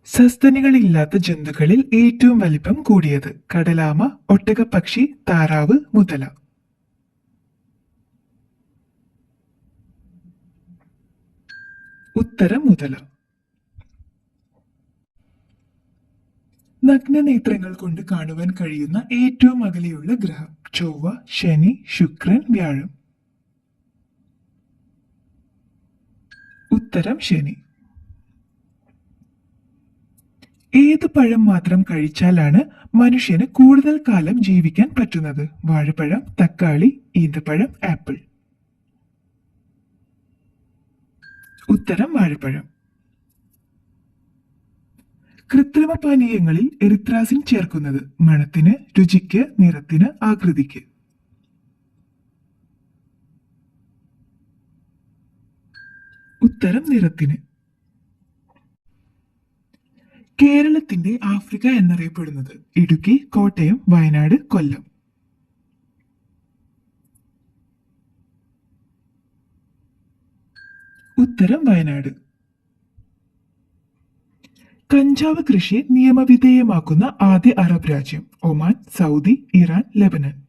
സസ്തനികളില്ലാത്ത ജന്തുക്കളിൽ ഏറ്റവും വലിപ്പം കൂടിയത് കടലാമ, ഒട്ടകപ്പക്ഷി, താറാവ്, മുതല. ഉത്തരം മുതല. നഗ്നനേത്രങ്ങൾ കൊണ്ട് കാണുവാൻ കഴിയുന്ന ഏറ്റവും അകലെയുള്ള ഗ്രഹം ചൊവ്വ, ശനി, ശുക്രൻ, വ്യാഴം. ഉത്തരം ശനി. ഏത് പഴം മാത്രം കഴിച്ചാലാണ് മനുഷ്യന് കൂടുതൽ കാലം ജീവിക്കാൻ പറ്റുന്നത്? വാഴപ്പഴം, തക്കാളി, ഈന്തപ്പഴം, ആപ്പിൾ. ഉത്തരം വാഴപ്പഴം. കൃത്രിമ പാനീയങ്ങളിൽ എറിത്രാസിൻ ചേർക്കുന്നത് മണത്തിന്, രുചിക്ക്, നിറത്തിന്, ആകൃതിക്ക്. ഉത്തരം നിറത്തിന്. കേരളത്തിന്റെ ആഫ്രിക്ക എന്നറിയപ്പെടുന്നത് ഇടുക്കി, കോട്ടയം, വയനാട്, കൊല്ലം. ഉത്തരം വയനാട്. കഞ്ചാവ് കൃഷി നിയമവിധേയമാക്കുന്ന ആദ്യ അറബ് രാജ്യം ഒമാൻ, സൗദി, ഇറാൻ, ലെബനൻ.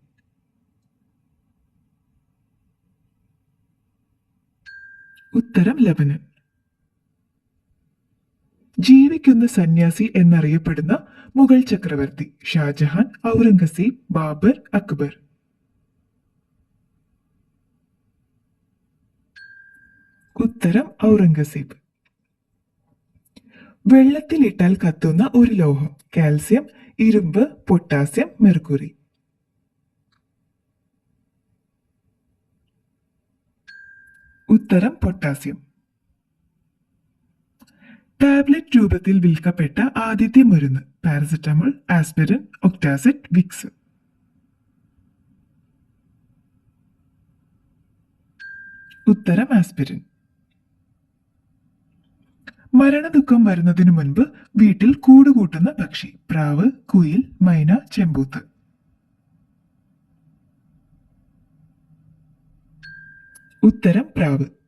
ഉത്തരം ലെബനൻ. ജീവിക്കുന്ന സന്യാസി എന്നറിയപ്പെടുന്ന മുഗൾ ചക്രവർത്തി ഷാജഹാൻ, ഔറംഗസീബ്, ബാബർ, അക്ബർ. ഉത്തരം ഔറംഗസീബ്. വെള്ളത്തിലിട്ടാൽ കത്തുന്ന ഒരു ലോഹം കാൽസ്യം, ഇരുമ്പ്, പൊട്ടാസ്യം, മെർക്കുറി. ഉത്തരം പൊട്ടാസ്യം. ടാബ്ലറ്റ് രൂപത്തിൽ വിൽക്കപ്പെട്ട ആദ്യത്തെ മരുന്ന് പാരസെറ്റമോൾ, ആസ്പിരിൻ, ഒക്ടാസിഡ്, വിക്സ്. ഉത്തരം ആസ്പിരിൻ. മരണദുഃഖം വരുന്നതിനു മുൻപ് വീട്ടിൽ കൂടുകൂട്ടുന്ന പക്ഷി പ്രാവ്, കുയിൽ, മൈന, ചെമ്പൂത്ത്. ഉത്തരം പ്രാവ്.